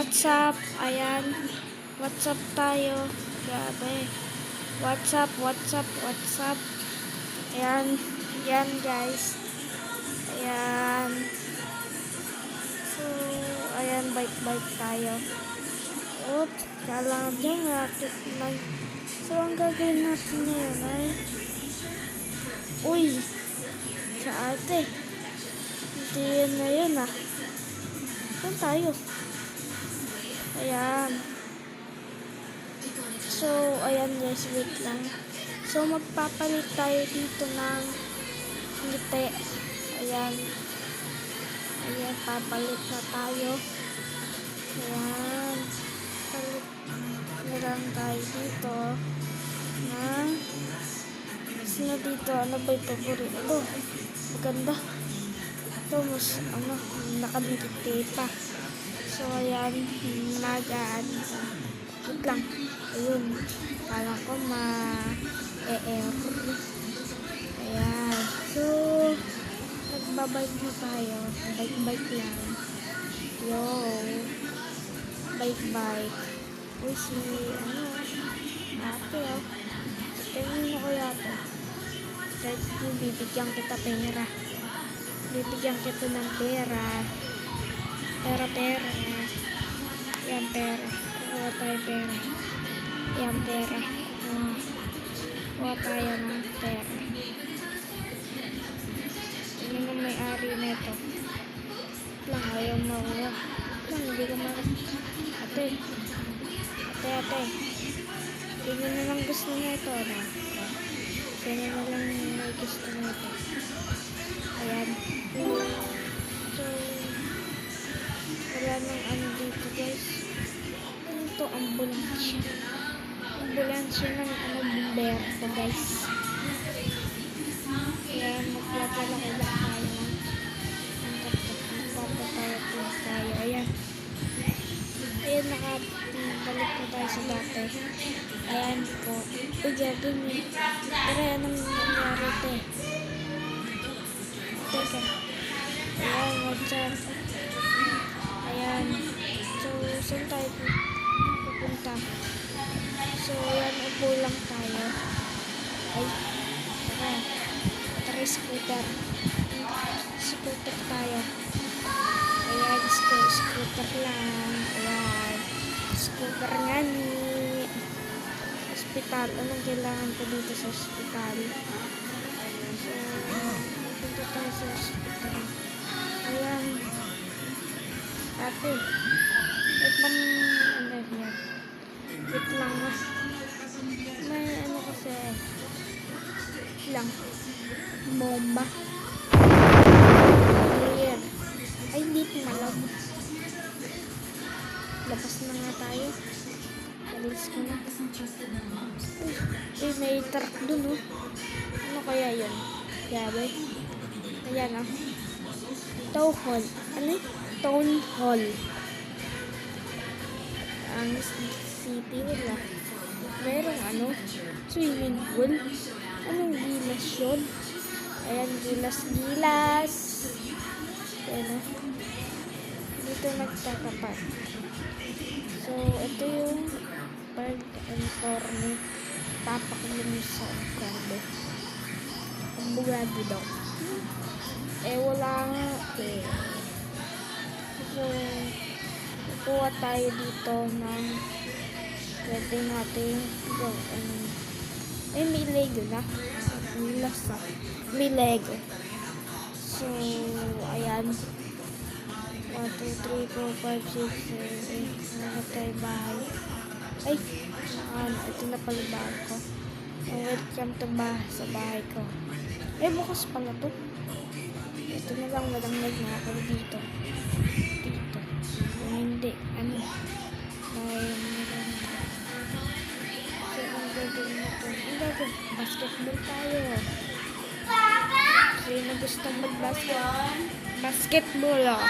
What's up? Ayan. What's up tayo? Grabe. What's up? Ayan. Ayan guys. Ayan. So, ayan. Bike tayo. Oops. Kala dyan rakit lang. So, ang gagawin natin ngayon ay uy. Sa ate. Hindi yun na yun ah. Saan tayo? Ayan. So, ayan guys, wait lang. So, magpapalit tayo dito ng ngiti. Ayan. Ayan, papalit na tayo. Ayan. Palit na lang tayo dito. Na. Sino dito? Ano ba ito? Ito. Maganda. Ito, mas, nakadikit pa. So, ayan, nagaan. Wait lang. Ayun. Kala ko ma-error. Ayan. So, nagbabike na tayo. Bike lang. Yo. Bike. Uy, si, ate, oh. Tingin mo ko yata. Kahit bibigyan kita pera. Bibigyan kita ng pera. Pera. Yan, pera. Kuha tayo pera. Yan, pera. Kuha tayo ng pera. Hindi mo may-ari nito. Lang, ayaw makuha. Lang, hindi ko Ate. Hindi na lang gusto nito, na. Hindi na lang may gusto nito. Ayan. So, wala nang dito guys. Ito, ambulansya. Ambulansya ng bumbero guys. Kaya magpapalaki lang tayo ng magpapatayot tayo. Ayan. Ayan, nakabalik na tayo sa dati. Ayan po. Uy, gagawin mo. Pero yan ang nangyari ito. Teka. Ayan, WhatsApp. Ayan. So, saan tayo pupunta? So, ayan, upo lang tayo. Ay, tara, scooter. Scooter tayo. Ayan, scooter lang. Ayan. Scooter nga ni. Hospital. Anong kailangan ko dito sa hospital? So, punta tayo sa hospital. Ayan. Ate. Wait lang. Wait lang. May kasi. Lang. Bomba. Ayan. Ay, hindi pumalab. Labas na nga tayo. Alis ko na. Uy, may truck dun, oh. Ano kaya yun? Yabe. Ayan, oh. Town hall. Ano yun? Town hall. Ang city wala. Merong swimming pool. Anong gilas yun? Ayan, gilas. Ayan, oh. Dito nagtatapat. So, ito yung bird and cornet. Tapak lang sa grabe. Ang bugado daw. Wala nga. So, kukuha tayo dito ng pwede natin may Lego na. May Lego. So, ayan. 1, 2, 3, 4, 5, 6, 7, 8. Hanap tayo bahay. Ay, ito na pala bahay ko. Welcome to sa bahay ko. Bukas pala to. Ito na lang, walang nag-nakal dito. Hindi, basketball tayo. Sino gustong basketball, oh.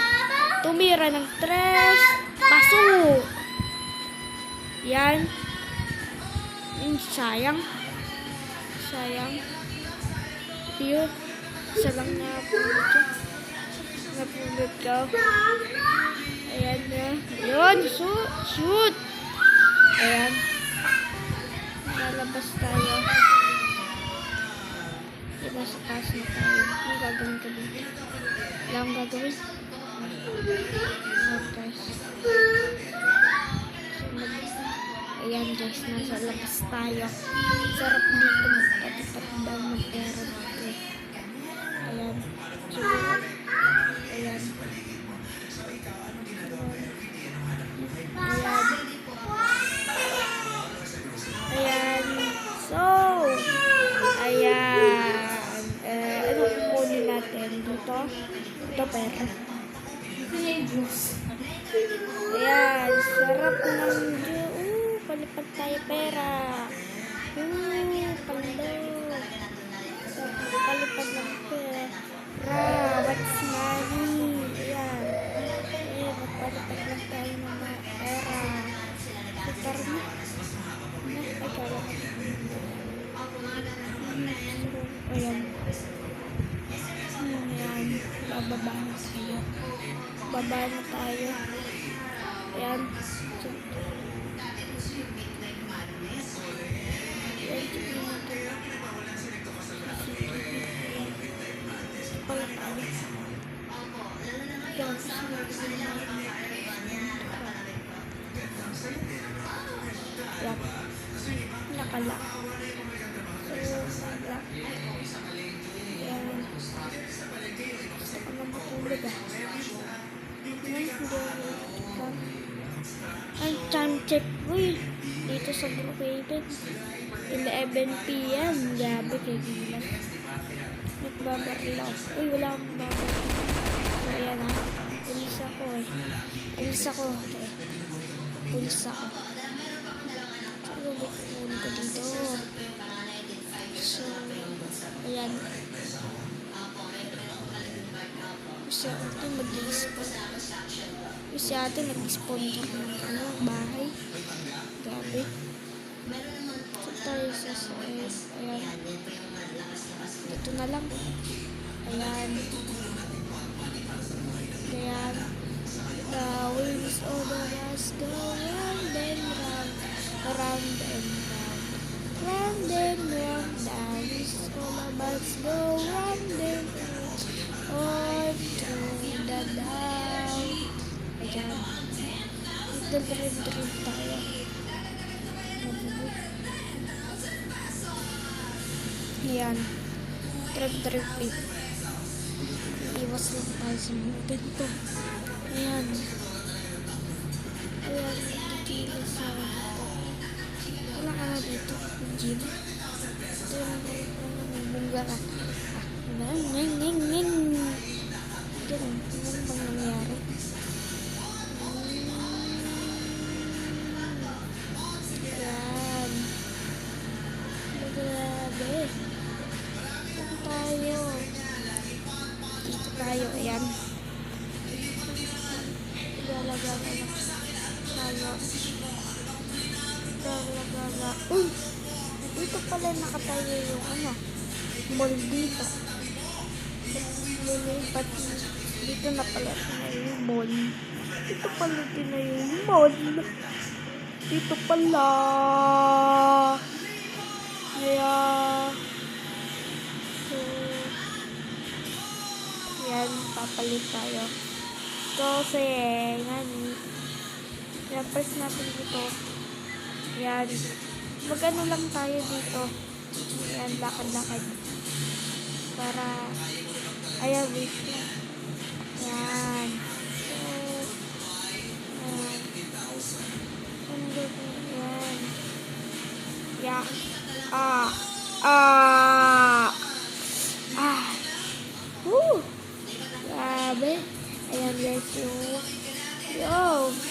Tumira ng 3. Pasok. Yan. Sayang. Pure. Isa lang napulot ko. Ayan na. Yun, shoot. Ayan. Lalabas tayo. Nasa taas na tayo. Ano gagawin ko dito? Wala akong gagawin. Ayan guys. Ayan guys, nasa labas tayo. Sarap dito magpatipat daw ng pera dito. Ayan. Siguro. Ayan. Ayan. Ayan. So, ayan. Ano kukunin natin dito? Ito pera. Ayan. Sarap ng palipad tayo pera. Palo. Palipad ng pera. What's money? Ayan. Ayan. Magpalipad lang tayo ng mga pera. Super mo. Ayan. Ayan. Bababa na tayo. Baba na tayo. Ayan. Pala tayo. Ayan. Nakala. So, wala. Ayan. Gusto ko na matulog Ang time check ko dito sa Brookhaven. 11 PM. Gabi kay Gilas. Nagbabaril ako. Uy, wala akong babaril. So, ayan ha. Pulis ako Pulis ako. Pulis ako. So, ulit ko dito. So, ayan. Si ate mag-i-spawn. Si ate nag-spawn ng bahay. Gabi. So, tayo sa size. Ayan. Ito na lang. Ayan. Ayan. The wheels of the bus go round and round. Round and round. Round and round. The wheels of the bus go round and round. All through the down. Ayan. Nagdadrive tayo. Ayan. Drive. Iwas lang tayo sa mga ganito. Ayan. Ayan. Nagkikilis sa dito. Wala ka na dito. Gym. Ito yung may bunga ka. Ning. Ganun. Ano bang nangyari? Ayan. Grabe. Saan tayo? Dito tayo. Ayan. Galaga. Uy! Dito pala nakatayo yung mall dito. Lilipat. Dito na pala yung mall. Dito pala yung mall. Dito pala. Ayan. So, yan, papalit tayo. Kasi, yan. Press natin dito. Yan. Mag-ano lang tayo dito. Yan, lakad-lakad. Para, ayan, wait lang. Yan. So, yan. Yan. Grabe. Ayan guys,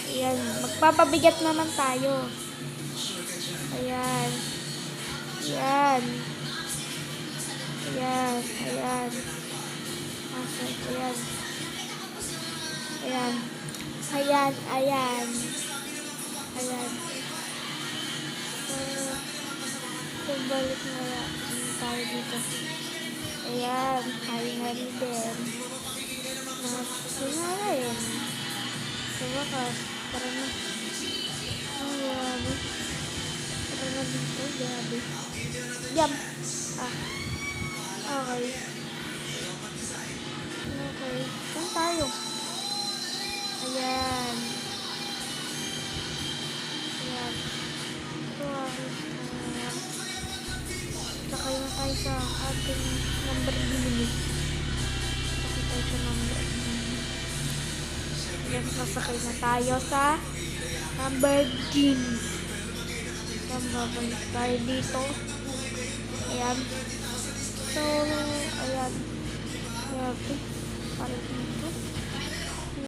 ayan, magpapabigat naman tayo. Ayan. Ayan. So, balik na tayo dito. Ayan, kaya nga rin din. Sinarayin. Sa wakas, tara na. Oh, grabe. Tara na dito, grabe. Jump! Ah, okay. Okay. Saan tayo? Ayan. Ayan. Ito ayan. Sakay na tayo sa ating number binili. Sakay tayo sa number binili. Ayan, sasakay na tayo sa Lamborghini. Ayan, babalik tayo dito. Ayan. So, ayan. Grabe. Para dito.